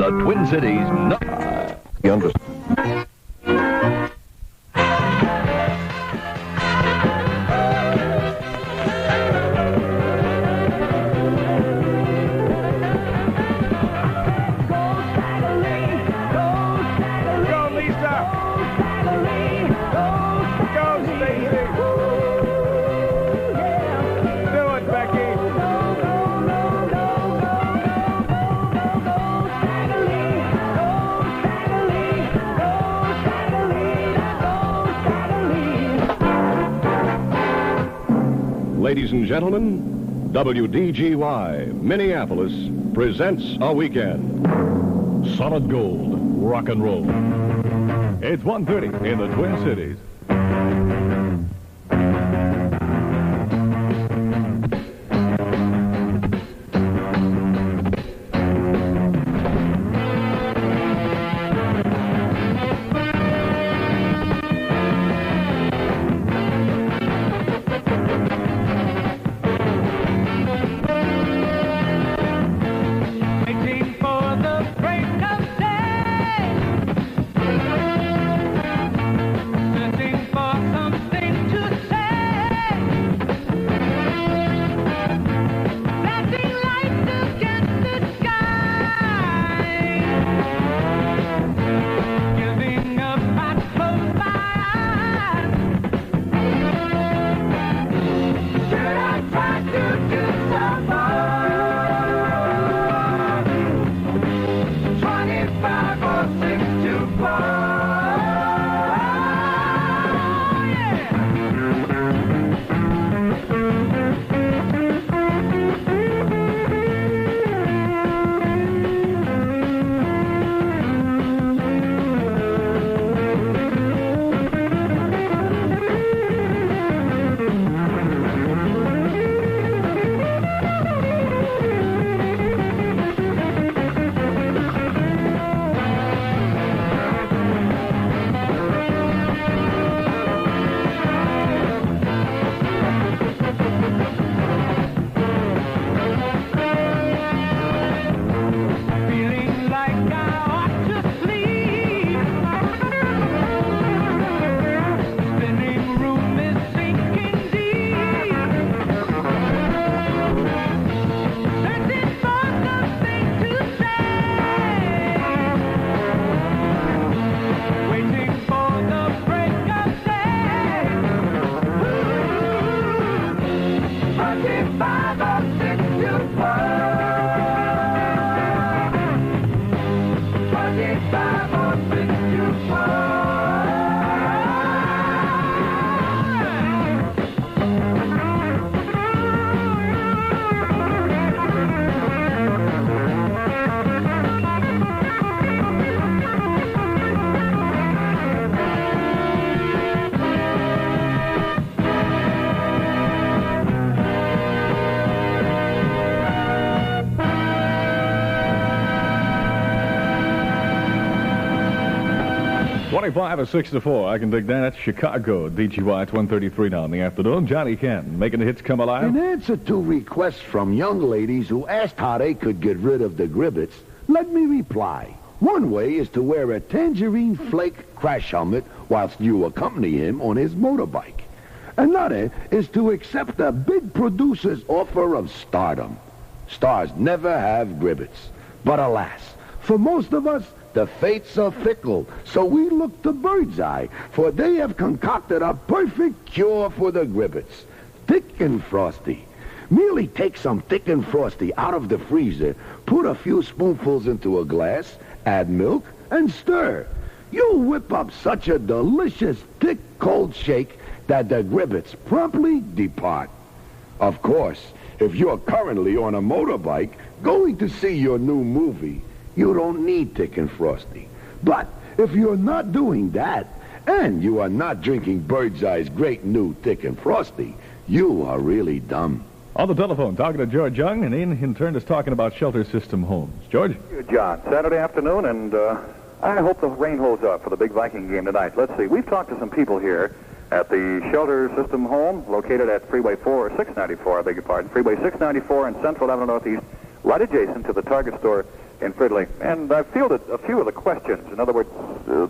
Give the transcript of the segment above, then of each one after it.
The Twin Cities. You understand? Ladies and gentlemen, WDGY Minneapolis presents a weekend. Solid gold, rock and roll. It's 1:30 in the Twin Cities. Five or 6 to 4. I can dig that. That's Chicago. DGY. It's 1:33 now in the afternoon. Johnny Canton making the hits come alive. In answer to requests from young ladies who asked how they could get rid of the gribbets, let me reply. One way is to wear a tangerine flake crash helmet whilst you accompany him on his motorbike. Another is to accept a big producer's offer of stardom. Stars never have gribbets. But alas, for most of us, the fates are fickle, so we look to Birdseye, for they have concocted a perfect cure for the gribbets. Thick and Frosty. Merely take some Thick and Frosty out of the freezer, put a few spoonfuls into a glass, add milk, and stir. You'll whip up such a delicious, thick, cold shake that the gribbets promptly depart. Of course, if you're currently on a motorbike going to see your new movie, you don't need Thick and Frosty. But if you're not doing that, and you are not drinking Birdseye's great new Thick and Frosty, you are really dumb. On the telephone, talking to George Young, and Ian, in turn, is talking about shelter system homes. George? John, Saturday afternoon, and I hope the rain holds up for the big Viking game tonight. Let's see. We've talked to some people here at the shelter system home located at Freeway 4, or 694, I beg your pardon, Freeway 694 in Central Avenue Northeast, right adjacent to the Target store in Fridley. And I've fielded a few of the questions. In other words,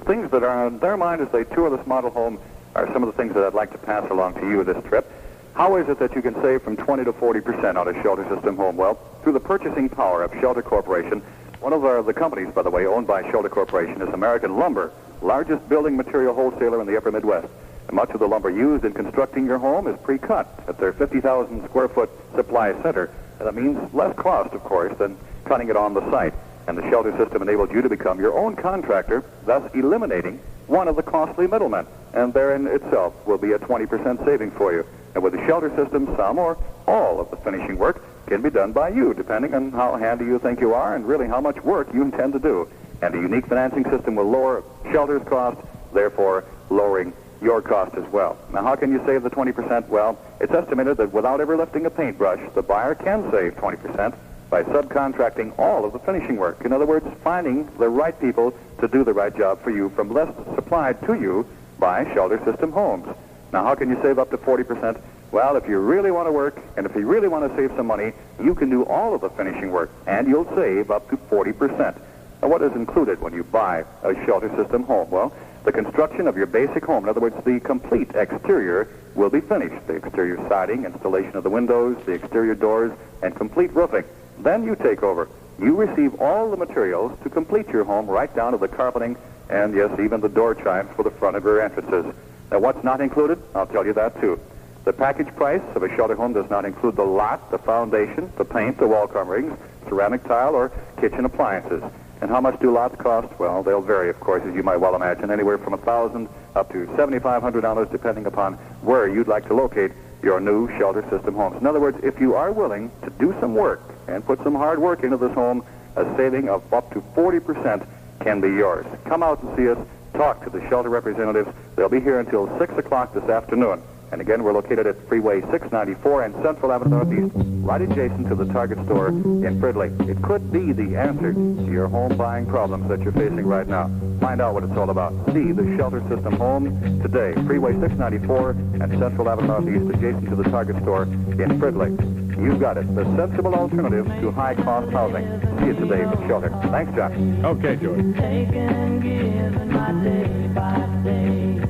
things that are on their mind as they tour this model home are some of the things that I'd like to pass along to you this trip. How is it that you can save from 20 to 40% on a Shelter System home? Well, through the purchasing power of Shelter Corporation. One of the companies, by the way, owned by Shelter Corporation is American Lumber, largest building material wholesaler in the upper Midwest. And much of the lumber used in constructing your home is pre-cut at their 50,000 square foot supply center. And that means less cost, of course, than cutting it on the site. And the Shelter System enables you to become your own contractor, thus eliminating one of the costly middlemen. And therein itself will be a 20% saving for you. And with the Shelter System, some or all of the finishing work can be done by you, depending on how handy you think you are and really how much work you intend to do. And a unique financing system will lower Shelter's cost, therefore lowering your cost as well. Now, how can you save the 20%? Well, it's estimated that without ever lifting a paintbrush, the buyer can save 20% by subcontracting all of the finishing work. In other words, finding the right people to do the right job for you from less supplied to you by Shelter System homes. Now, how can you save up to 40%? Well, if you really want to work and if you really want to save some money, you can do all of the finishing work, and you'll save up to 40%. Now, what is included when you buy a Shelter System home? Well, the construction of your basic home, in other words, the complete exterior, will be finished. The exterior siding, installation of the windows, the exterior doors, and complete roofing. Then you take over. You receive all the materials to complete your home, right down to the carpeting and, yes, even the door chimes for the front and rear entrances. Now, what's not included? I'll tell you that, too. The package price of a Shelter home does not include the lot, the foundation, the paint, the wall coverings, ceramic tile, or kitchen appliances. And how much do lots cost? Well, they'll vary, of course, as you might well imagine, anywhere from $1,000 up to $7,500, depending upon where you'd like to locate your new Shelter System homes. In other words, if you are willing to do some work and put some hard work into this home, a saving of up to 40% can be yours. Come out and see us. Talk to the Shelter representatives. They'll be here until 6 o'clock this afternoon. And again, we're located at Freeway 694 and Central Avenue Northeast, right adjacent to the Target store in Fridley. It could be the answer to your home buying problems that you're facing right now. Find out what it's all about. See the Shelter System home today. Freeway 694 and Central Avenue Northeast, adjacent to the Target store in Fridley. You've got it. The sensible alternative to high-cost housing. See it today with Shelter. Thanks, John. Okay, George. Take and give my day by day.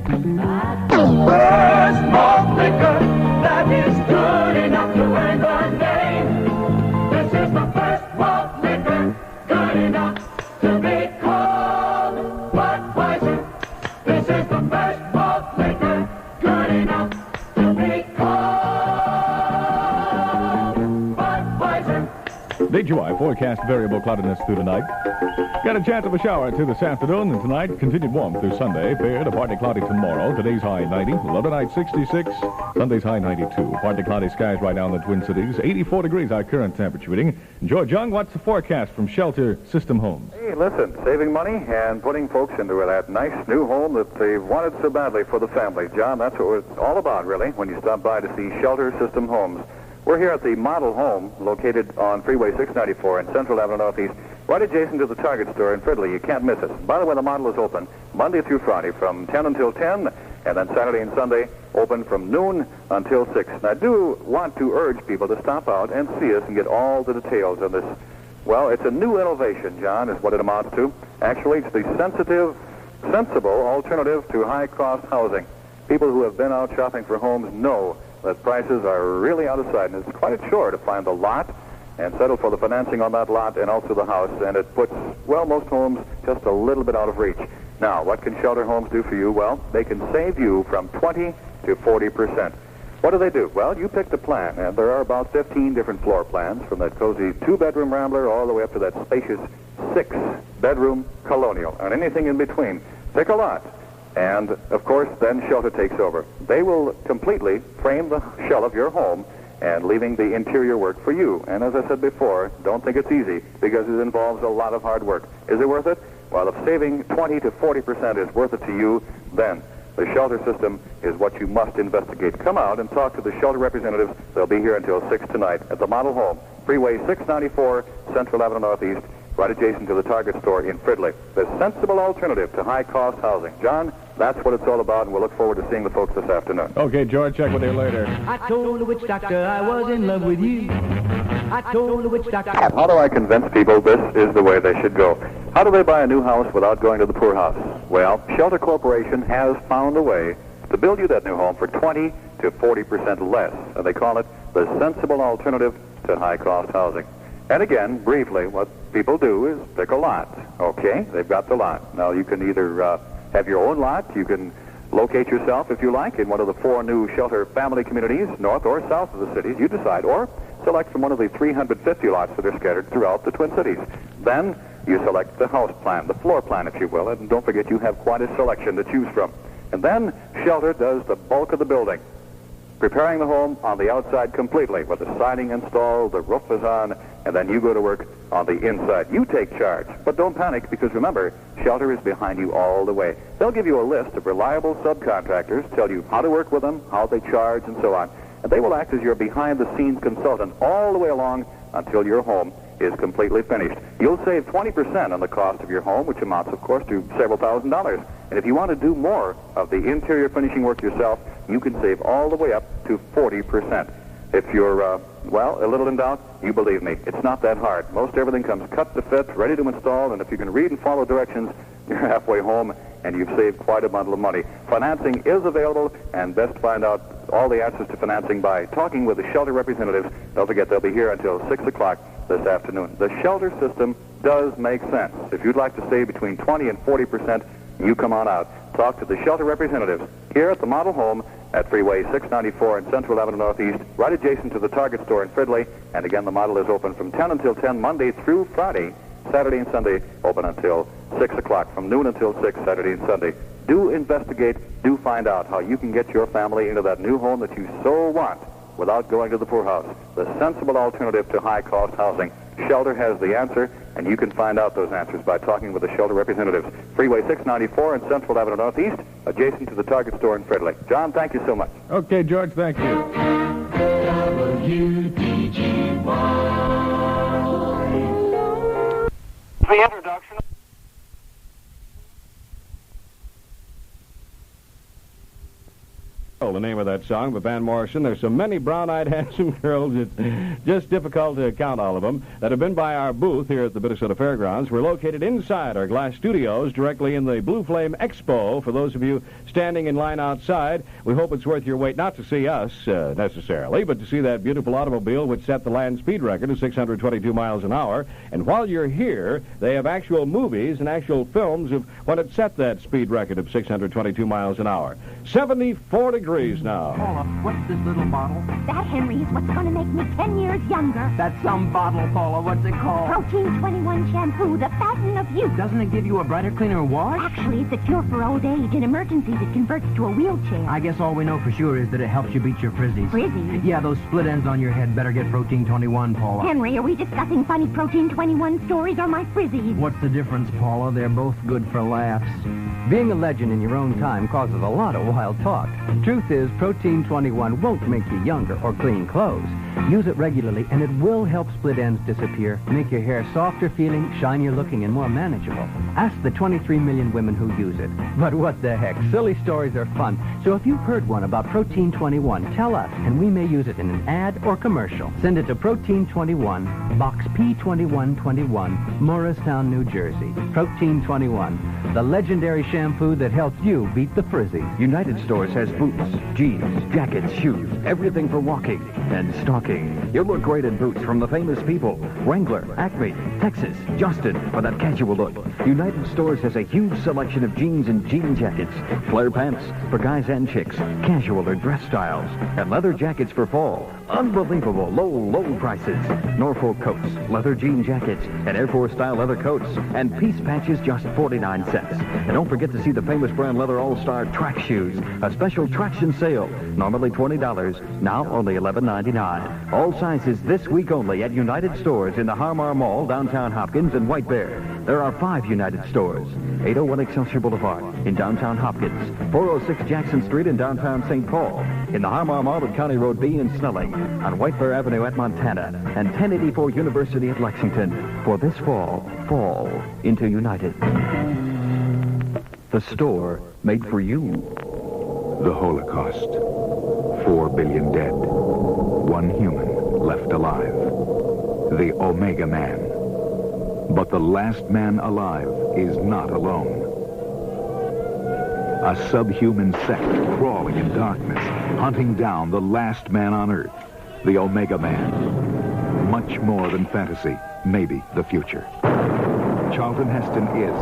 Where's malt liquor that is good enough to earn the name? This is the first malt liquor good enough to be called Budweiser. This is the first malt liquor good enough to be called Budweiser. DGY forecast variable cloudiness through the night. Got a chance of a shower or two this afternoon, and tonight continued warm through Sunday. Fair to partly cloudy tomorrow. Today's high 90. Low tonight 66. Sunday's high 92. Partly cloudy skies right now in the Twin Cities. 84 degrees our current temperature reading. George Young, what's the forecast from Shelter System Homes? Hey, listen, saving money and putting folks into that nice new home that they've wanted so badly for the family. John, that's what it's all about, really, when you stop by to see Shelter System Homes. We're here at the model home located on Freeway 694 and Central Avenue Northeast, right adjacent to the Target store in Fridley. You can't miss it. By the way, the model is open Monday through Friday from 10 until 10, and then Saturday and Sunday open from noon until 6. And I do want to urge people to stop out and see us and get all the details on this. Well, it's a new innovation, John, is what it amounts to. Actually, it's the sensible alternative to high-cost housing. People who have been out shopping for homes know that prices are really out of sight, and it's quite a chore to find the lot and settle for the financing on that lot and also the house, and it puts, well, most homes just a little bit out of reach. Now, what can Shelter Homes do for you? Well, they can save you from 20 to 40%. What do they do? Well, you pick the plan, and there are about 15 different floor plans, from that cozy 2-bedroom rambler all the way up to that spacious 6-bedroom colonial, and anything in between. Pick a lot. And, of course, then Shelter takes over. They will completely frame the shell of your home and leaving the interior work for you. And as I said before, don't think it's easy, because it involves a lot of hard work. Is it worth it? Well, if saving 20 to 40% is worth it to you, then the Shelter System is what you must investigate. Come out and talk to the Shelter representatives. They'll be here until 6 tonight at the model home, Freeway 694, Central Avenue Northeast, right adjacent to the Target store in Fridley. The sensible alternative to high-cost housing. John, that's what it's all about, and we'll look forward to seeing the folks this afternoon. Okay, George, check with you later. I told the witch doctor I was in love with you. I told the witch doctor. How do I convince people this is the way they should go? How do they buy a new house without going to the poorhouse? Well, Shelter Corporation has found a way to build you that new home for 20 to 40% less. And they call it the sensible alternative to high-cost housing. And again, briefly, what people do is pick a lot. Okay, they've got the lot. Now, you can either have your own lot. You can locate yourself, if you like, in one of the 4 new shelter family communities, north or south of the cities. You decide. Or select from one of the 350 lots that are scattered throughout the Twin Cities. Then you select the house plan, the floor plan, if you will. And don't forget, you have quite a selection to choose from. And then Shelter does the bulk of the building, preparing the home on the outside completely with the siding installed, the roof is on, and then you go to work on the inside. You take charge, but don't panic, because remember, Shelter is behind you all the way. They'll give you a list of reliable subcontractors, tell you how to work with them, how they charge, and so on. And they will act as your behind-the-scenes consultant all the way along until your home is completely finished. You'll save 20% on the cost of your home, which amounts, of course, to several $1,000s. And if you want to do more of the interior finishing work yourself, you can save all the way up to 40%. If you're, well, a little in doubt, you believe me, it's not that hard. Most everything comes cut to fit, ready to install, and if you can read and follow directions, you're halfway home, and you've saved quite a bundle of money. Financing is available, and best find out all the answers to financing by talking with the Shelter representatives. Don't forget, they'll be here until 6 o'clock this afternoon. The Shelter system does make sense. If you'd like to save between 20 and 40%, you come on out. Talk to the Shelter representatives here at the model home at Freeway 694 and Central Avenue Northeast, right adjacent to the Target store in Fridley. And again, the model is open from 10 until 10 Monday through Friday. Saturday and Sunday open until 6 o'clock, from noon until 6 Saturday and Sunday. Do investigate, do find out how you can get your family into that new home that you so want without going to the poorhouse. The sensible alternative to high-cost housing. Shelter has the answer, and you can find out those answers by talking with the Shelter representatives. Freeway 694 and Central Avenue Northeast, adjacent to the Target store in Fridley. John, thank you so much. Okay, George, thank you. WDGY. The introduction. The name of that song by Van Morrison. There's so many brown-eyed, handsome girls, it's just difficult to count all of them, that have been by our booth here at the Minnesota Fairgrounds. We're located inside our glass studios, directly in the Blue Flame Expo. For those of you standing in line outside, we hope it's worth your wait, not to see us necessarily, but to see that beautiful automobile which set the land speed record of 622 miles an hour. And while you're here, they have actual movies and actual films of when it set that speed record of 622 miles an hour. 74 degrees now. Paula, what's this little bottle? That, Henry, is what's going to make me 10 years younger. That's some bottle, Paula. What's it called? Protein 21 shampoo, the fountain of youth. Doesn't it give you a brighter, cleaner wash? Actually, it's a cure for old age. In emergencies, it converts to a wheelchair. I guess all we know for sure is that it helps you beat your frizzies. Frizzies? Yeah, those split ends on your head. Better get Protein 21, Paula. Henry, are we discussing funny Protein 21 stories or my frizzies? What's the difference, Paula? They're both good for laughs. Being a legend in your own time causes a lot of wild talk. Truth is, Protein 21 won't make you younger or clean clothes. Use it regularly, and it will help split ends disappear, make your hair softer feeling, shinier looking, and more manageable. Ask the 23 million women who use it. But what the heck? Silly stories are fun. So if you've heard one about Protein 21, tell us, and we may use it in an ad or commercial. Send it to Protein 21, Box P2121, Morristown, New Jersey. Protein 21, the legendary shampoo that helps you beat the frizzy. United Stores has boots, jeans, jackets, shoes, everything for walking and stalking. You'll look great in boots from the famous people. Wrangler, Acme, Texas, Justin, for that casual look. United Stores has a huge selection of jeans and jean jackets, flare pants for guys and chicks, casual or dress styles, and leather jackets for fall. Unbelievable low prices. Norfolk coats, leather jean jackets, and Air Force style leather coats, and piece patches just 49 cents. And don't forget to see the famous brand leather all-star track shoes, a special traction sale. Normally $20, now only $11.99. All sizes this week only at United Stores in the Harmar Mall, downtown Hopkins, and White Bear. There are 5 United Stores. 801 Excelsior Boulevard in downtown Hopkins, 406 Jackson Street in downtown St. Paul, in the Harmar Mall at County Road B in Snelling, on White Bear Avenue at Montana, and 1084 University at Lexington. For this fall into United. The store made for you. The Holocaust. 4 billion dead. 1 human left alive. the Omega Man. But the last man alive is not alone. A subhuman sect crawling in darkness, hunting down the last man on Earth, the Omega Man. Much more than fantasy, maybe the future. Charlton Heston is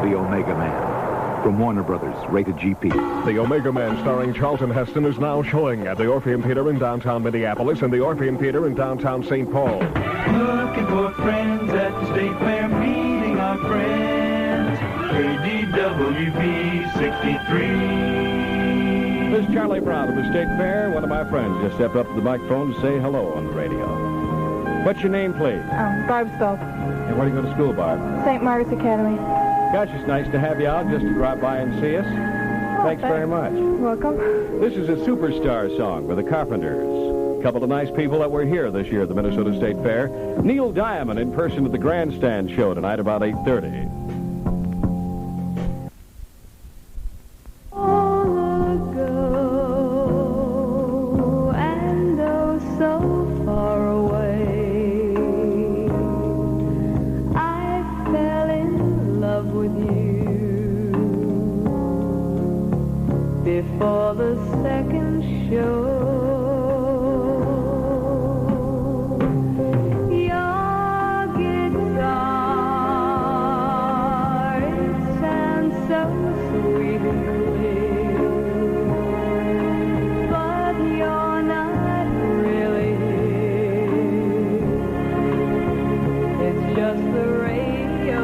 the Omega Man. From Warner Brothers, rated GP. The Omega Man, starring Charlton Heston, is now showing at the Orpheum Theater in downtown Minneapolis and the Orpheum Theater in downtown St. Paul. Looking for friends at the State Fair, meeting our friends. ADWB 63. This is Charlie Brown of the State Fair. One of my friends just stepped up to the microphone to say hello on the radio. What's your name, please? Barb Stoltz. And where do you go to school, Barb? St. Margaret's Academy. Gosh, it's nice to have you out just to drop by and see us. Thanks very much. Welcome. This is a superstar song by the Carpenters. A couple of nice people that were here this year at the Minnesota State Fair. Neil Diamond in person at the Grandstand show tonight about 8:30. Before the second show, your guitar, it sounds so sweetly, but you're not really. It's just the radio.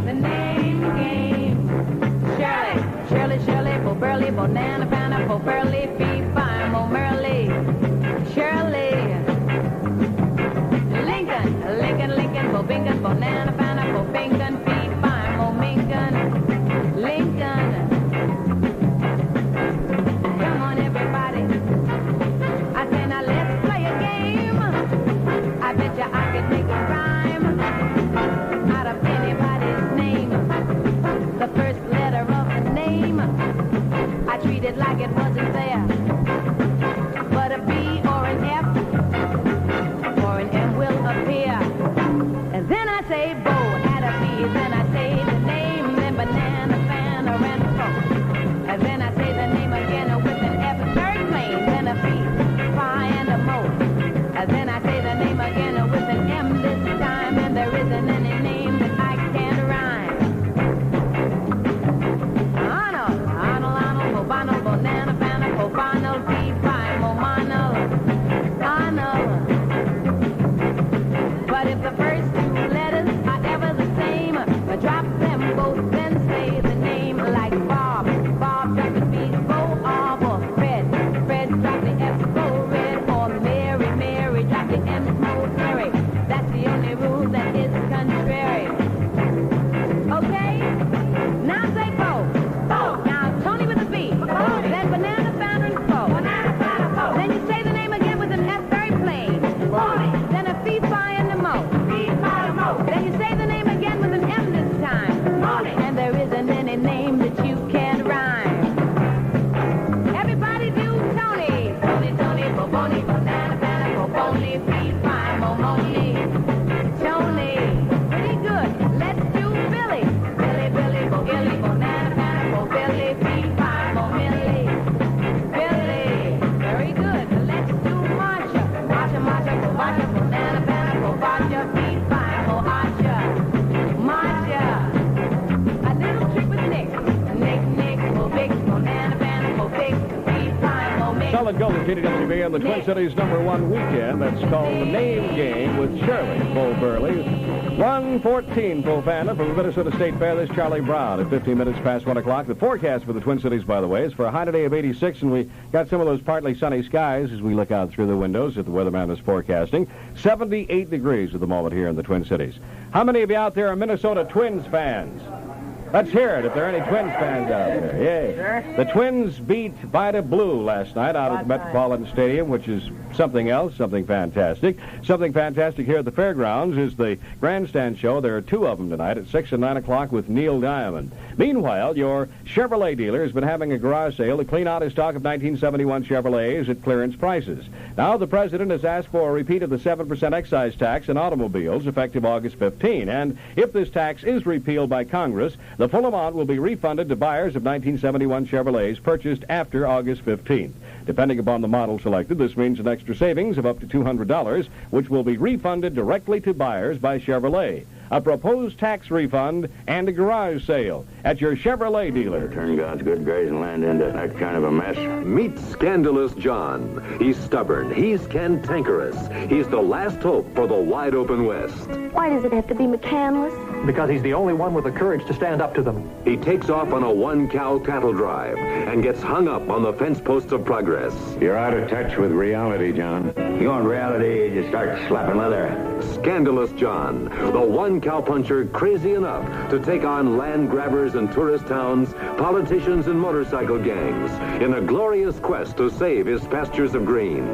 The name game. Shirley, Shirley, Bo Burley, Banana, Pineapple, Burley, Fee, Fine, Mo Merley, Shirley, Lincoln, Bo Bingon, Banana, Pineapple, Bingon, Fee, Fine, Mo Mingon, Lincoln. Come on, everybody. I say now let's play a game. I bet you I could make a rhyme out of anybody's name. The first letter of the name, I treat it like it wasn't there. But a B or an F or an M will appear. Solid Gold at KDWB on the Twin Cities #1 weekend. That's called the Name Game with Shirley Bull Burley. 1:14 full Panda from the Minnesota State Fair. This Charlie Brown at 15 minutes past 1 o'clock. The forecast for the Twin Cities, by the way, is for a high today of 86, and we got some of those partly sunny skies as we look out through the windows that the weatherman is forecasting. 78 degrees at the moment here in the Twin Cities. How many of you out there are Minnesota Twins fans? Let's hear it if there are any Twins fans out there. Yay. Sure. The Twins beat Vida Blue last night out at the Metropolitan Stadium, which is something else, something fantastic. Something fantastic here at the Fairgrounds is the grandstand show. There are two of them tonight at 6 and 9 o'clock with Neil Diamond. Meanwhile, your Chevrolet dealer has been having a garage sale to clean out his stock of 1971 Chevrolets at clearance prices. Now the president has asked for a repeat of the 7% excise tax on automobiles effective August 15. And if this tax is repealed by Congress, the full amount will be refunded to buyers of 1971 Chevrolets purchased after August 15th. Depending upon the model selected, this means an extra savings of up to $200, which will be refunded directly to buyers by Chevrolet. A proposed tax refund and a garage sale at your Chevrolet dealer. Turn God's good grace and land into that kind of a mess. Meet Scandalous John. He's stubborn. He's cantankerous. He's the last hope for the wide open West. Why does it have to be McCandless? Because he's the only one with the courage to stand up to them. He takes off on a one-cow cattle drive and gets hung up on the fence posts of progress. You're out of touch with reality, John. You want reality, you just start slapping leather. Scandalous John, the one cowpuncher crazy enough to take on land grabbers and tourist towns, politicians and motorcycle gangs in a glorious quest to save his pastures of green.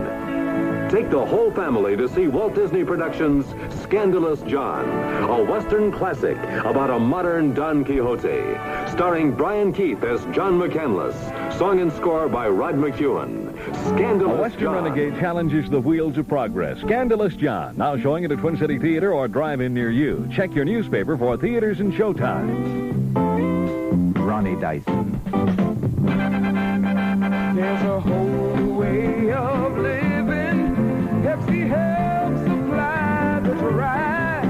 Take the whole family to see Walt Disney Productions' Scandalous John, a Western classic about a modern Don Quixote, starring Brian Keith as John McCandless, song and score by Rod McEwen. Scandalous A Western John. renegade challenges the wheels of progress. Scandalous John, now showing at a Twin City theater or drive-in near you. Check your newspaper for theaters and showtimes. Ronnie Dyson. There's a whole way of living. Pepsi helps supply the ride.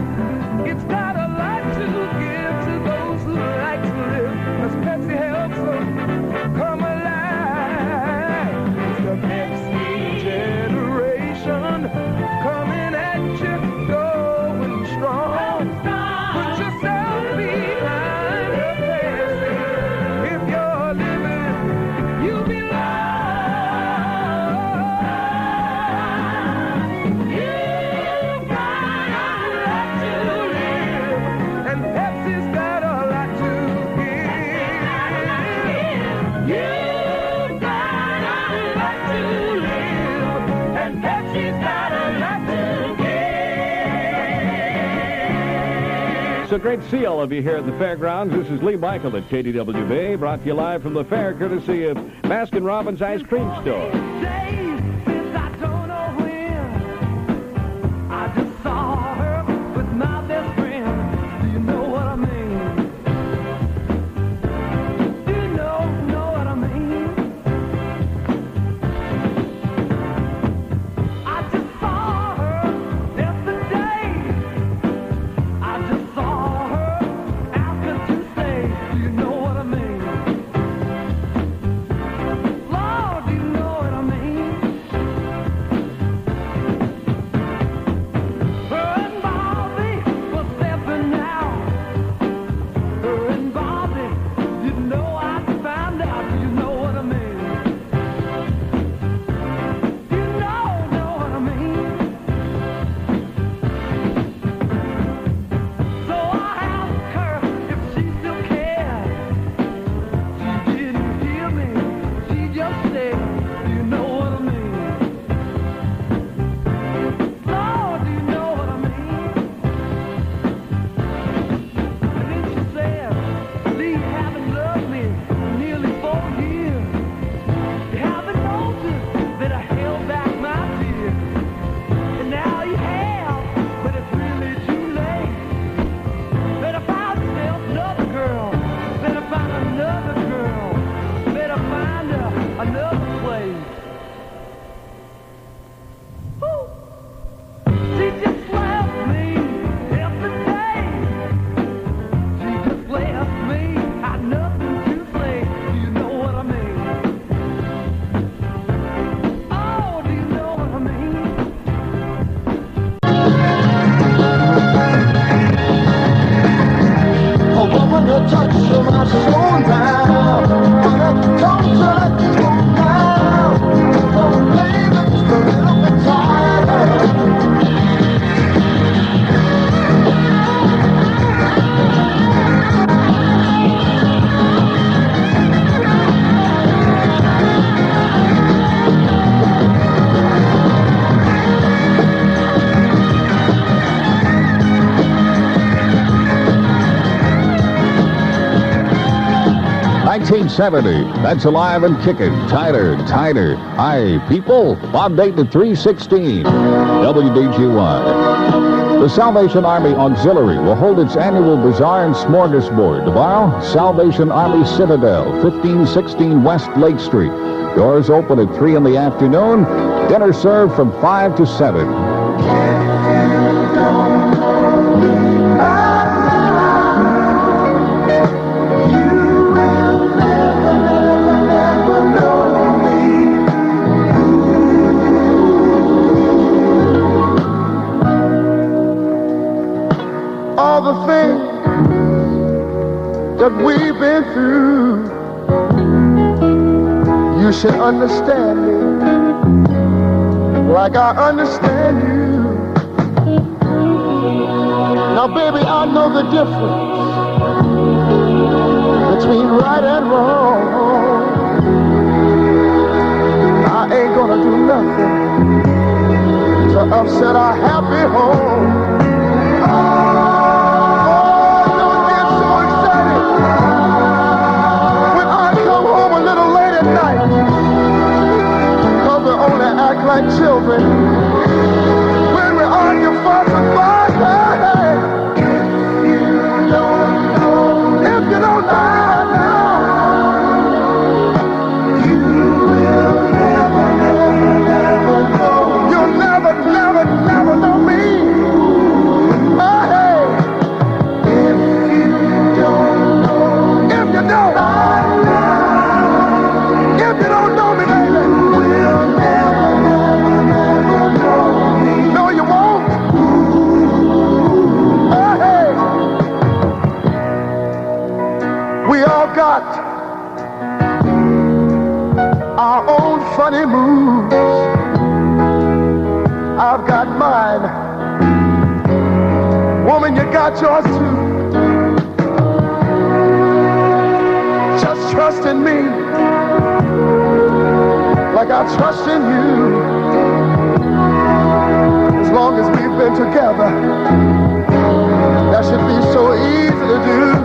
It's got a lot to give to those who like to live. 'Cause Pepsi helps them come alive. It's the Pepsi generation coming at you, going strong. Put yourself behind the Pepsi. If you're living, you belong. It's a great to see all of you here at the Fairgrounds. This is Lee Michael at KDWB, brought to you live from the fair, courtesy of Baskin-Robbins Ice Cream Store. the touch of my soul now. Wanna come to let you go now. Oh, baby, just a little bit tired. That's alive and kicking. Tighter, tighter. Hi, people. Bob Dayton at 316. WDGY. The Salvation Army Auxiliary will hold its annual bazaar and smorgasbord tomorrow. Salvation Army Citadel, 1516 West Lake Street. Doors open at 3 in the afternoon. Dinner served from 5 to 7. That we've been through, you should understand me like I understand you. Now, baby, I know the difference between right and wrong. I ain't gonna do nothing to upset our happy home. Like children, when we argue, fuss, and fight. If you don't know now, you will never know. You'll never know me. Hey, if you don't know me, baby, we'll never. Got our own funny moves. I've got mine. Woman, you got yours too. Just trust in me like I trust in you. As long as we've been together, that should be so easy to do.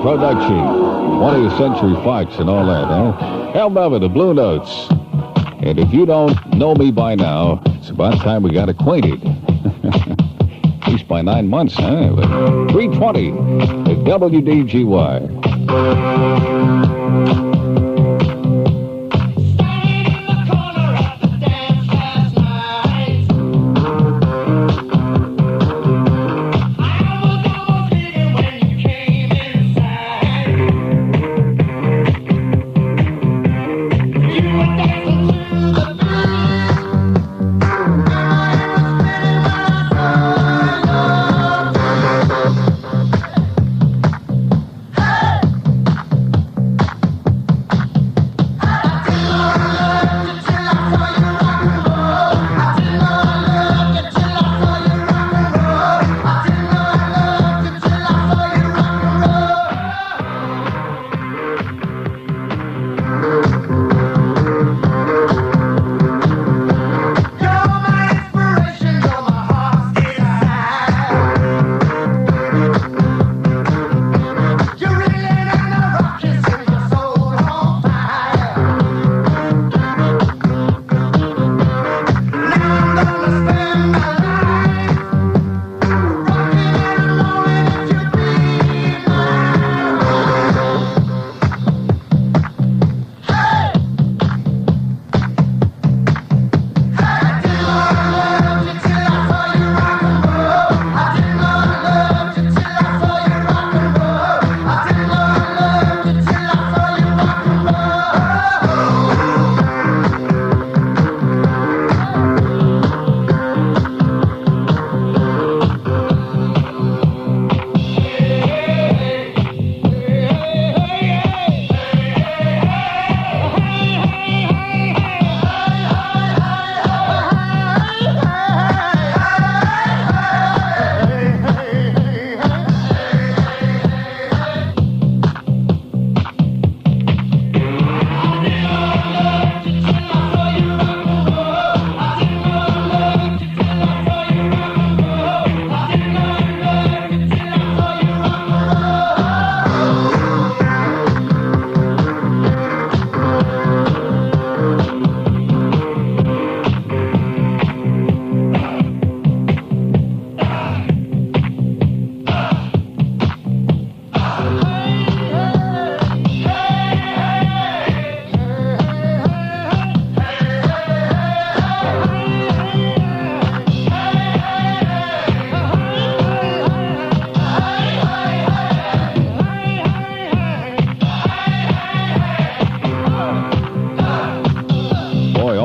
Production, 20th Century Fox and all that, huh? Hell, Melvin, the Blue Notes. And if you don't know me by now, it's about time we got acquainted. At least by 9 months, huh? But 320 at WDGY.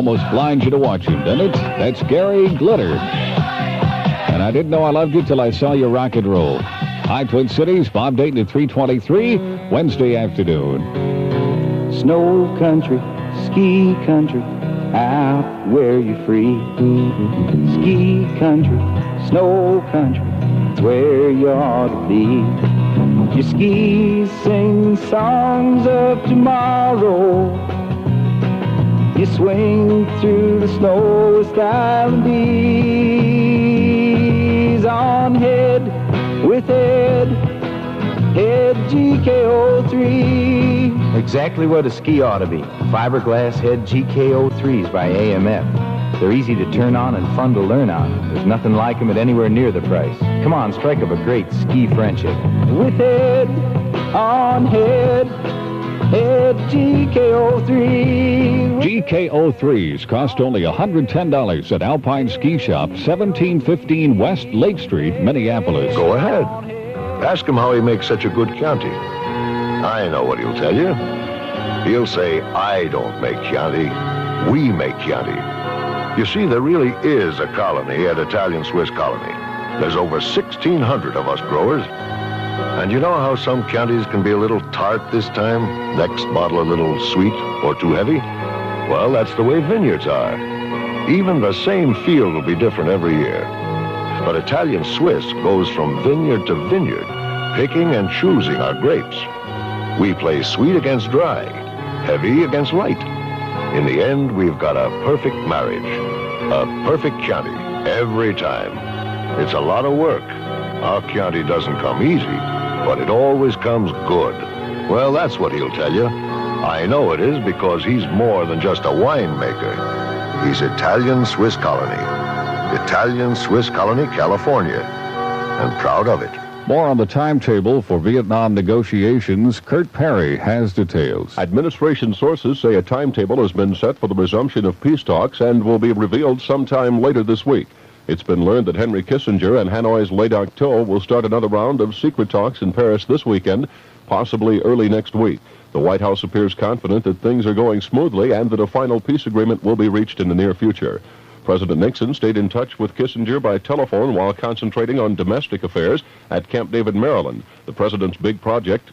almost blinds you to watch him, doesn't it? That's Gary Glitter. And I didn't know I loved you till I saw you rock and roll. Hi, Twin Cities. Bob Dayton at 3:23, Wednesday afternoon. Snow country, ski country, out where you're free. Ski country, snow country, where you ought to be. Your skis sing songs of tomorrow. You swing through the snow with style and ease. On head with Ed GKO3. Exactly what a ski ought to be. Fiberglass head GKO3s by AMF. They're easy to turn on and fun to learn on. There's nothing like them at anywhere near the price. Come on, strike up a great ski friendship. With Ed on head GKO3. GKO3s cost only $110 at Alpine Ski Shop, 1715 West Lake Street, Minneapolis. Go ahead. Ask him how he makes such a good Chianti. I know what he'll tell you. He'll say, I don't make Chianti. We make Chianti. You see, there really is a colony at Italian-Swiss Colony. There's over 1,600 of us growers. And you know how some Chiantis can be a little tart this time? Next bottle a little sweet or too heavy? Well, that's the way vineyards are. Even the same field will be different every year. But Italian-Swiss goes from vineyard to vineyard, picking and choosing our grapes. We play sweet against dry, heavy against light. In the end, we've got a perfect marriage, a perfect Chianti, every time. It's a lot of work. Our Chianti doesn't come easy, but it always comes good. Well, that's what he'll tell you. I know it is because he's more than just a winemaker. He's Italian-Swiss Colony. Italian-Swiss Colony, California. And proud of it. More on the timetable for Vietnam negotiations. Kurt Perry has details. Administration sources say a timetable has been set for the resumption of peace talks and will be revealed sometime later this week. It's been learned that Henry Kissinger and Hanoi's Le Duc Tho will start another round of secret talks in Paris this weekend, possibly early next week. The White House appears confident that things are going smoothly and that a final peace agreement will be reached in the near future. President Nixon stayed in touch with Kissinger by telephone while concentrating on domestic affairs at Camp David, Maryland. The president's big project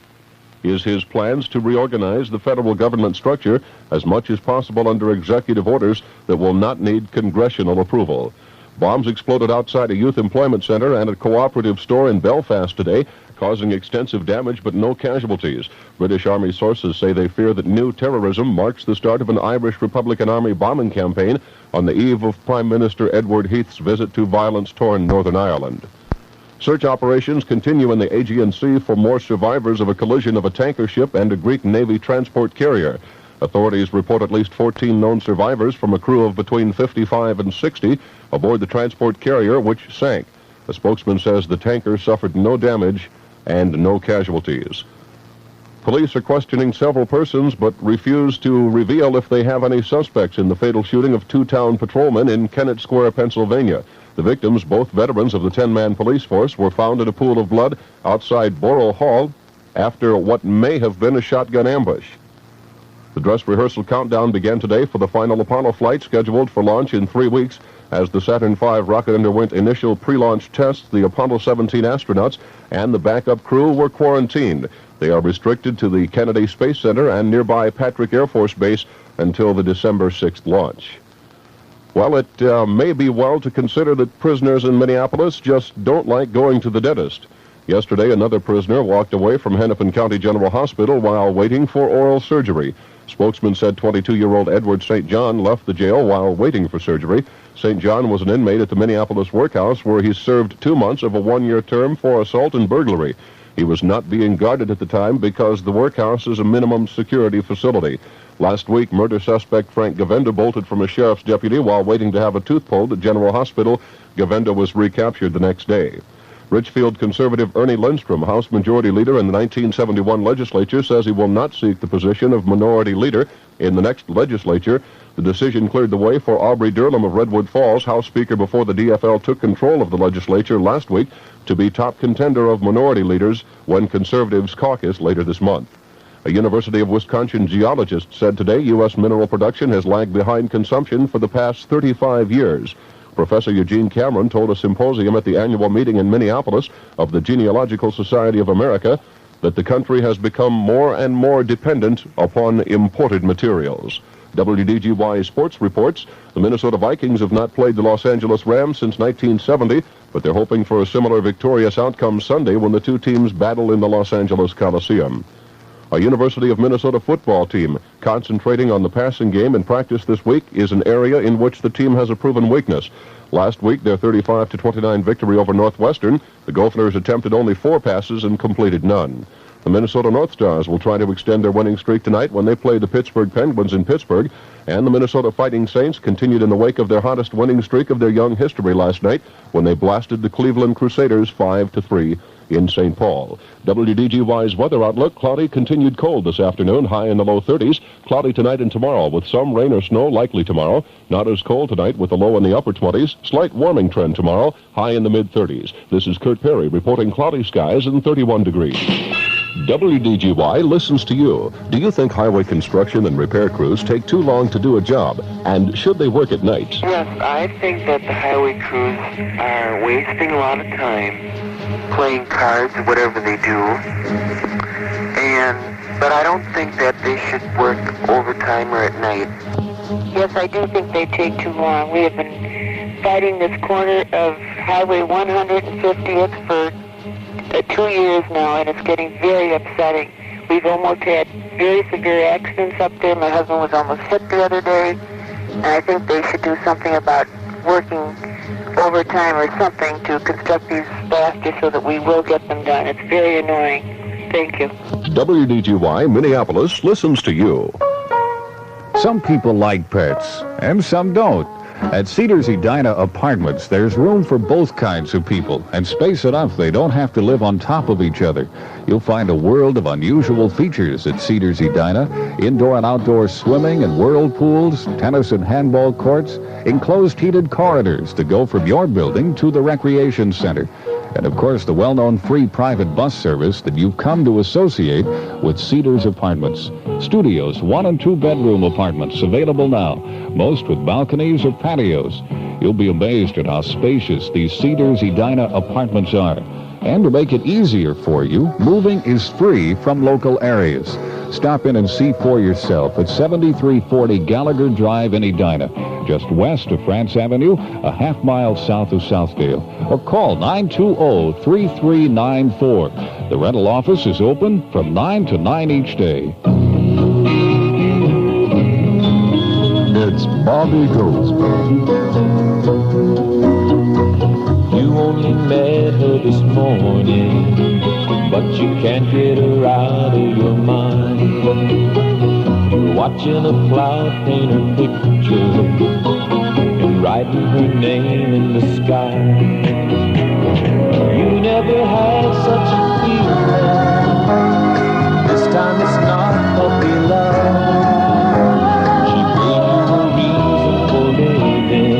is his plans to reorganize the federal government structure as much as possible under executive orders that will not need congressional approval. Bombs exploded outside a youth employment center and a cooperative store in Belfast today, causing extensive damage but no casualties. British Army sources say they fear that new terrorism marks the start of an Irish Republican Army bombing campaign on the eve of Prime Minister Edward Heath's visit to violence-torn Northern Ireland. Search operations continue in the Aegean Sea for more survivors of a collision of a tanker ship and a Greek Navy transport carrier. Authorities report at least 14 known survivors from a crew of between 55 and 60 aboard the transport carrier, which sank. A spokesman says the tanker suffered no damage and no casualties. Police are questioning several persons but refuse to reveal if they have any suspects in the fatal shooting of two town patrolmen in Kennett Square, Pennsylvania. The victims, both veterans of the 10-man police force, were found in a pool of blood outside Borough Hall after what may have been a shotgun ambush. The dress rehearsal countdown began today for the final Apollo flight, scheduled for launch in 3 weeks. As the Saturn V rocket underwent initial pre-launch tests, the Apollo 17 astronauts and the backup crew were quarantined. They are restricted to the Kennedy Space Center and nearby Patrick Air Force Base until the December 6th launch. Well, it may be well to consider that prisoners in Minneapolis just don't like going to the dentist. Yesterday, another prisoner walked away from Hennepin County General Hospital while waiting for oral surgery. Spokesman said 22-year-old Edward St. John left the jail while waiting for surgery. St. John was an inmate at the Minneapolis workhouse where he served 2 months of a 1-year term for assault and burglary. He was not being guarded at the time because the workhouse is a minimum security facility. Last week, murder suspect Frank Govenda bolted from a sheriff's deputy while waiting to have a tooth pulled at General Hospital. Govenda was recaptured the next day. Richfield conservative Ernie Lindstrom, House Majority Leader in the 1971 legislature, says he will not seek the position of Minority Leader in the next legislature. The decision cleared the way for Aubrey Durham of Redwood Falls, House Speaker before the DFL took control of the legislature last week, to be top contender of minority leaders when conservatives caucus later this month. A University of Wisconsin geologist said today U.S. mineral production has lagged behind consumption for the past 35 years. Professor Eugene Cameron told a symposium at the annual meeting in Minneapolis of the Genealogical Society of America that the country has become more and more dependent upon imported materials. WDGY Sports reports the Minnesota Vikings have not played the Los Angeles Rams since 1970, but they're hoping for a similar victorious outcome Sunday when the two teams battle in the Los Angeles Coliseum. A University of Minnesota football team concentrating on the passing game in practice this week is an area in which the team has a proven weakness. Last week, their 35-29 victory over Northwestern, the Gophers attempted only 4 passes and completed none. The Minnesota North Stars will try to extend their winning streak tonight when they play the Pittsburgh Penguins in Pittsburgh, and the Minnesota Fighting Saints continued in the wake of their hottest winning streak of their young history last night when they blasted the Cleveland Crusaders 5-3 in St. Paul. WDGY's weather outlook: cloudy, continued cold this afternoon, high in the low 30s. Cloudy tonight and tomorrow with some rain or snow likely tomorrow. Not as cold tonight with a low in the upper 20s. Slight warming trend tomorrow, high in the mid 30s. This is Kurt Perry reporting cloudy skies and 31 degrees. WDGY listens to you. Do you think highway construction and repair crews take too long to do a job? And should they work at night? Yes, I think that the highway crews are wasting a lot of time playing cards or whatever they do. But I don't think that they should work overtime or at night. Yes, I do think they take too long. We have been fighting this corner of Highway 150th for 2 years now, and it's getting very upsetting. We've almost had very severe accidents up there. My husband was almost hit the other day, and I think they should do something about working overtime or something to construct these faster so that we will get them done. It's very annoying. Thank you. WDGY Minneapolis listens to you. Some people like pets, and some don't. At Cedars Edina Apartments, there's room for both kinds of people, and space enough they don't have to live on top of each other. You'll find a world of unusual features at Cedars Edina: indoor and outdoor swimming and whirlpools, tennis and handball courts, enclosed heated corridors to go from your building to the recreation center. And, of course, the well-known free private bus service that you've come to associate with Cedars Apartments. Studios, 1- and 2-bedroom apartments available now, most with balconies or patios. You'll be amazed at how spacious these Cedars Edina apartments are. And to make it easier for you, moving is free from local areas. Stop in and see for yourself at 7340 Gallagher Drive in Edina, just west of France Avenue, a half-mile south of Southdale. Or call 920-3394. The rental office is open from 9 to 9 each day. It's Bobby Goldsberg. You only met her this morning, but you can't get her out of your mind. You're watching a cloud paint her picture and writing her name in the sky. You never had such a feeling. This time it's not puppy love. She gave you a reason for living.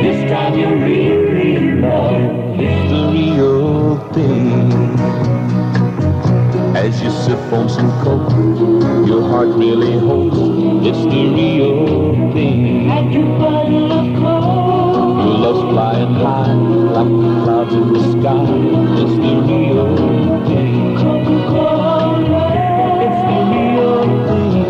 This time you really love. It's the real thing. As you sip on some coke, your heart really hopes it's the real thing. And you bottle of coke. Your love's flying high like the clouds in the sky. It's the real thing. Coca-Cola. It's the real thing.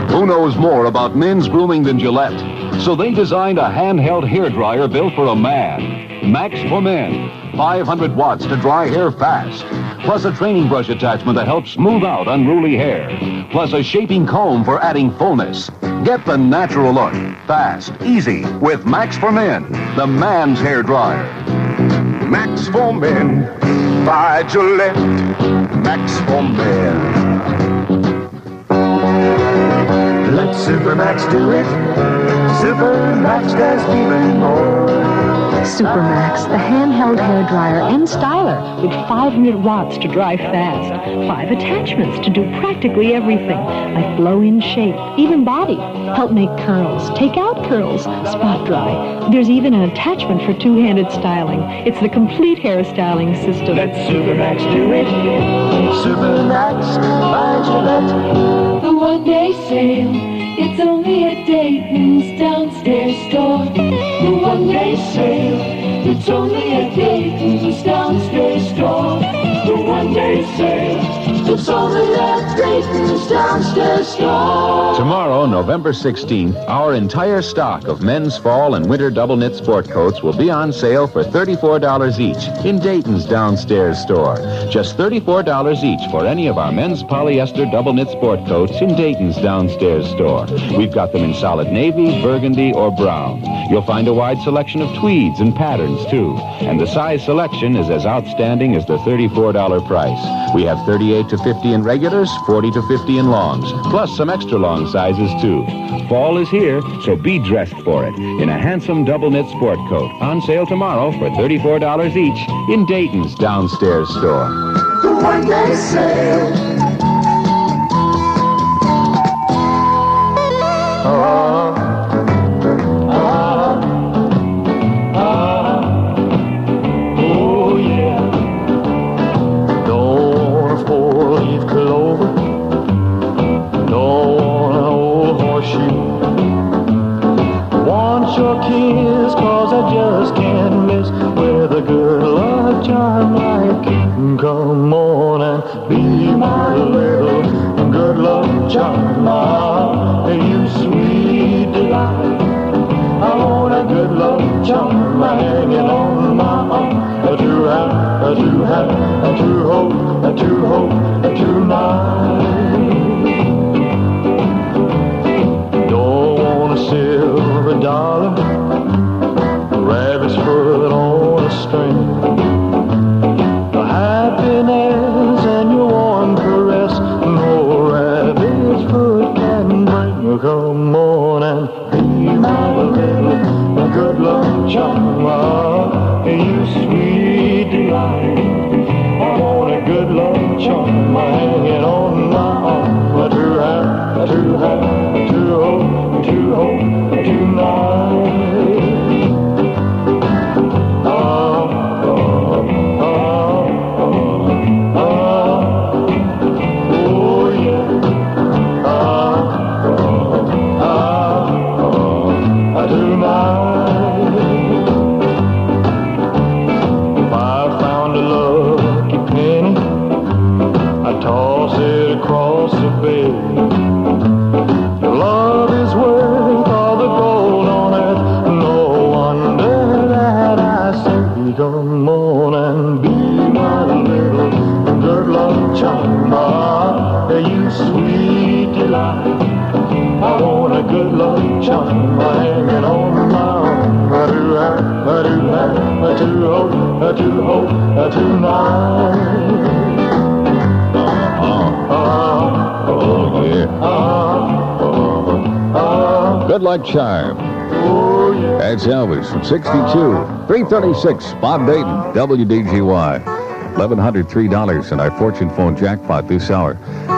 Who knows more about men's grooming than Gillette? So they designed a handheld hairdryer built for a man. Max for Men. 500 watts to dry hair fast. Plus a training brush attachment that helps smooth out unruly hair. Plus a shaping comb for adding fullness. Get the natural look, fast, easy, with Max for Men, the man's hairdryer. Max for Men by Gillette. Max for Men. Let Super Max do it. Super Max does even more. Supermax, the handheld hairdryer and styler with 500 watts to dry fast, 5 attachments to do practically everything, like blow in shape, even body, help make curls, take out curls, spot dry. There's even an attachment for two-handed styling. It's the complete hair styling system. Let Supermax do it. Supermax by Gillette. The one-day sale. It's only at Dayton's downstairs store. The one-day sale. It's only at Dayton's downstairs store. The one-day sale. It's only at Dayton's downstairs store. Tomorrow, November 16th, our entire stock of men's fall and winter double knit sport coats will be on sale for $34 each in Dayton's downstairs store. Just $34 each for any of our men's polyester double knit sport coats in Dayton's downstairs store. We've got them in solid navy, burgundy, or brown. You'll find a wide selection of tweeds and patterns, too. And the size selection is as outstanding as the $34 price. We have 38 to 50 in regulars, 40 to 50 in longs, plus some extra long sizes, too. Fall is here, so be dressed for it in a handsome double knit sport coat. On sale tomorrow for $34 each in Dayton's downstairs store. The one-day sale. Oh yeah. Don't want a four-leaf clover. Don't want an old horseshoe. Want your kiss, 'cause I just can't miss with a good luck charm like you. Come on and be my little good luck charm. You sweet delight. I want a good luck charm hanging on my arm. To have, to hope, tonight. Don't want a silver dollar, rabbit's foot on a string. The happiness and your warm caress, no rabbit's foot can bring. Come on and be my little good luck charm. You sweet delight. I want a good luck charm hanging on my arm. To hope, tonight. Oh yeah. Tonight. If I found a lucky penny, I'd toss it across the bed. Your love is worth all the gold on earth. No wonder that I say, come on and be my little good luck charm. You sweet delight. I want a good luck charm hanging on my arm. To hope, tonight. Oh, yeah. Good luck charm. Oh, yeah. That's Elvis from 62. 336, Bob Dayton, WDGY. $1,103 in our Fortune phone jackpot this hour.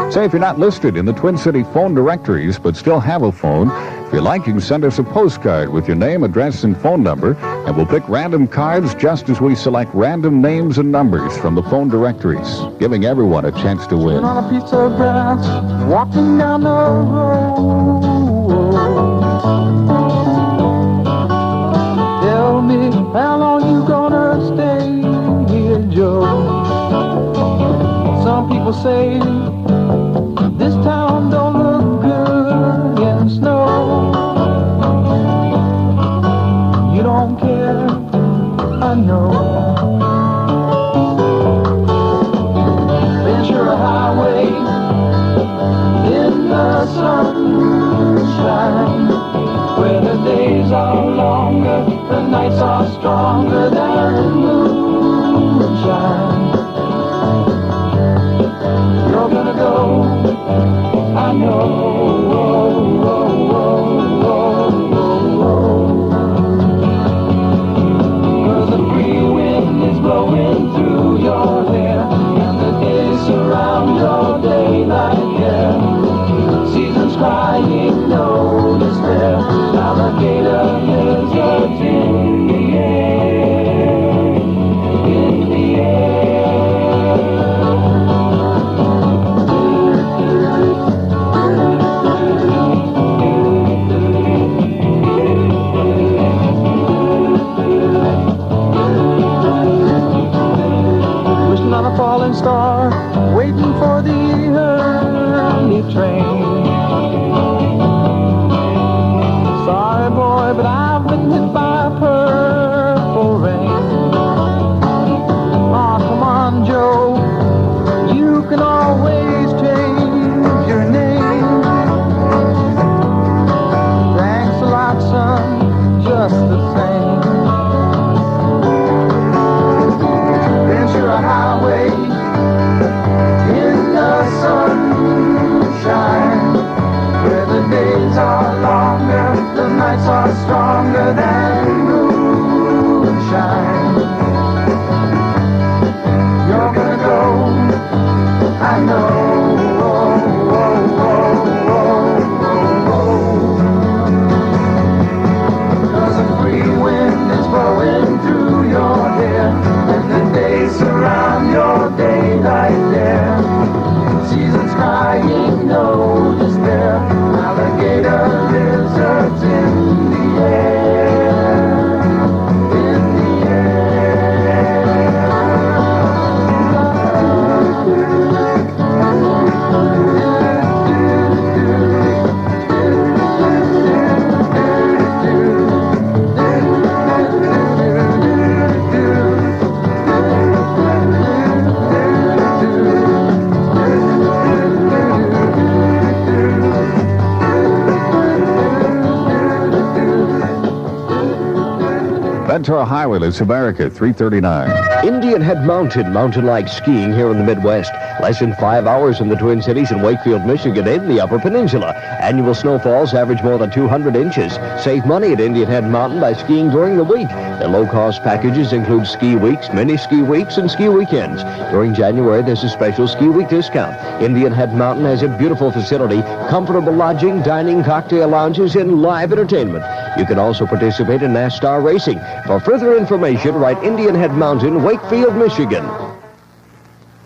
Say if you're not listed in the Twin City phone directories but still have a phone, if you like, you can send us a postcard with your name, address, and phone number, and we'll pick random cards just as we select random names and numbers from the phone directories, giving everyone a chance to win. On a piece of grass, walking down the road. Tell me, how long you gonna stay here, Joe? Some people say this town don't look good in snow. You don't care, I know. Ventura Highway in the sunshine, where the days are longer, the nights are stronger than moonshine. You're gonna go falling star, waiting for the early train. Sorry, boy, but I've been hit by purple rain. Oh, come on, Joe, you can always change your name. Thanks a lot, son, just the same. Ventura Highway in the sunshine, where the days are longer, the nights are stronger than moonshine. You're gonna go, I know. Cause a free wind is blowing through your hair, and the days surround your daylight there. Seasons crying, no despair. Alligator lizards in the air, in the Ventura Highway, it's America, 339. Indian Head mountain like skiing here in the Midwest. Less than 5 hours from the Twin Cities in Wakefield, Michigan, in the Upper Peninsula. Annual snowfalls average more than 200 inches. Save money at Indian Head Mountain by skiing during the week. Their low-cost packages include ski weeks, mini ski weeks, and ski weekends. During January, there's a special ski week discount. Indian Head Mountain has a beautiful facility, comfortable lodging, dining, cocktail lounges, and live entertainment. You can also participate in NASCAR racing. For further information, write Indian Head Mountain, Wakefield, Michigan.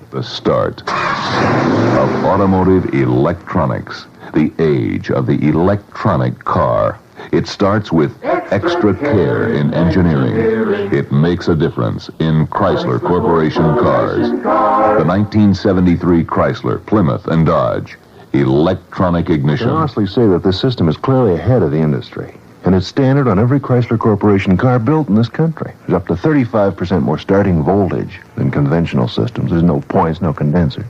The start of automotive electronics, the age of the electronic car. It starts with extra care in engineering. It makes a difference in Chrysler Corporation cars. The 1973 Chrysler, Plymouth, and Dodge. Electronic ignition. I can honestly say that this system is clearly ahead of the industry. And it's standard on every Chrysler Corporation car built in this country. There's up to 35% more starting voltage than conventional systems. There's no points, no condenser.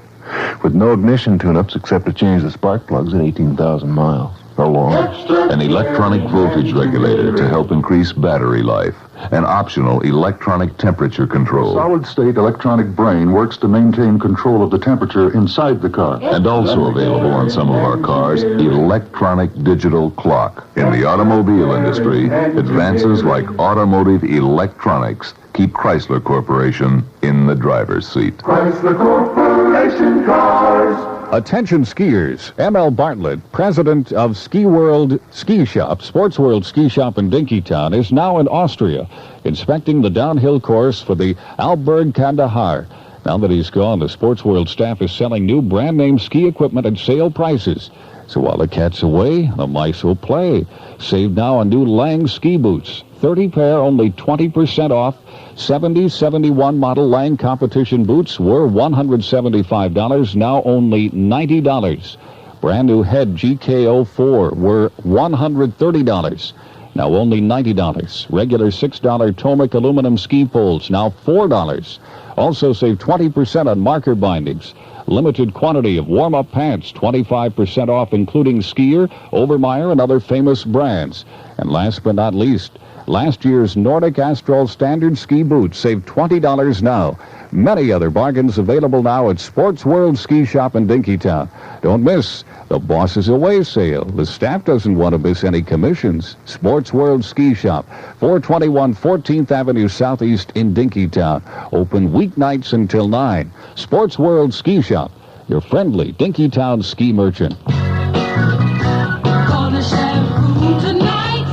With no ignition tune-ups except to change the spark plugs at 18,000 miles or longer. An electronic voltage regulator to help increase battery life. An optional electronic temperature control. Solid-state electronic brain works to maintain control of the temperature inside the car. And also available on some of our cars, electronic digital clock. In the automobile industry, advances like automotive electronics keep Chrysler Corporation in the driver's seat. Chrysler Corporation cars. Attention skiers. M.L. Bartlett, president of Ski World Ski Shop, Sports World Ski Shop in Dinkytown, is now in Austria, inspecting the downhill course for the Alberg Kandahar. Now that he's gone, the Sports World staff is selling new brand-name ski equipment at sale prices. So while the cat's away, the mice will play. Save now on new Lang ski boots. 30 pair, only 20% off. 70's 71 model Lang competition boots were $175, now only $90. Brand new Head GK04 were $130, now only $90. Regular $6 Tomic aluminum ski poles, now $4. Also save 20% on marker bindings. Limited quantity of warm-up pants, 25% off, including Skier, Obermeyer, and other famous brands. And last but not least, last year's Nordic Astral Standard Ski Boots save $20 now. Many other bargains available now at Sports World Ski Shop in Dinkytown. Don't miss the Boss's Away sale. The staff doesn't want to miss any commissions. Sports World Ski Shop, 421 14th Avenue Southeast in Dinkytown. Open weeknights until 9. Sports World Ski Shop, your friendly Dinkytown ski merchant. Gonna shampoo tonight.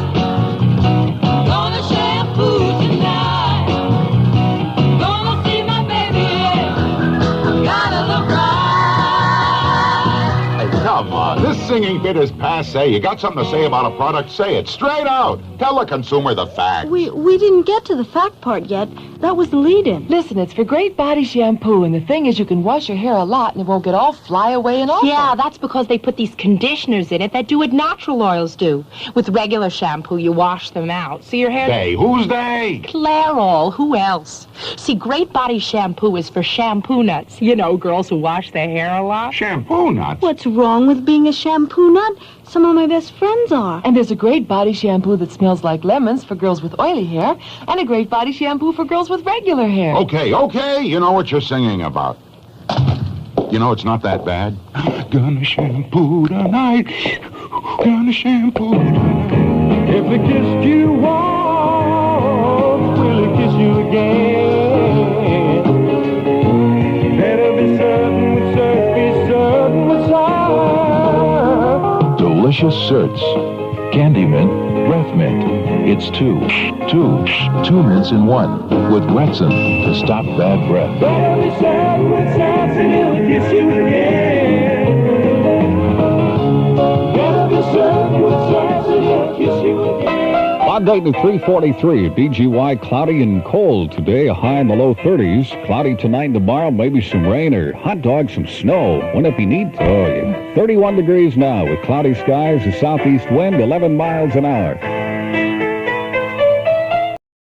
Gonna shampoo tonight. Gonna see my baby. Gotta look right. Hey, come on. This singing bit is passe. You got something to say about a product, say it straight out. Tell the consumer the facts. We didn't get to the fact part yet. That was the lead-in. Listen, it's for great body shampoo, and the thing is you can wash your hair a lot and it won't get all fly away and awful. Yeah, that's because they put these conditioners in it that do what natural oils do. With regular shampoo, you wash them out. So your hair... They? Who's they? Clairol. Who else? See, great body shampoo is for shampoo nuts. You know, girls who wash their hair a lot. Shampoo nuts? What's wrong with being a shampoo nut? Some of my best friends are. And there's a great body shampoo that smells like lemons for girls with oily hair, and a great body shampoo for girls with regular hair. Okay, you know what you're singing about. You know, it's not that bad. Gonna shampoo tonight. Gonna shampoo tonight. If it kissed you once, will it kiss you again? Better be certain with search, be certain with sight. Delicious Certs. Candy mint, breath mint. It's two mints in one with Retsin to stop bad breath. Better be certain with search and he'll kiss you again. Better be certain with search and he'll kiss you again. On Dayton at 3:43, DGY cloudy and cold today, a high in the low 30s. Cloudy tonight and tomorrow, maybe some rain or hot dogs, some snow. Wouldn't it be neat? Oh, yeah. 31 degrees now with cloudy skies, a southeast wind, 11 miles an hour.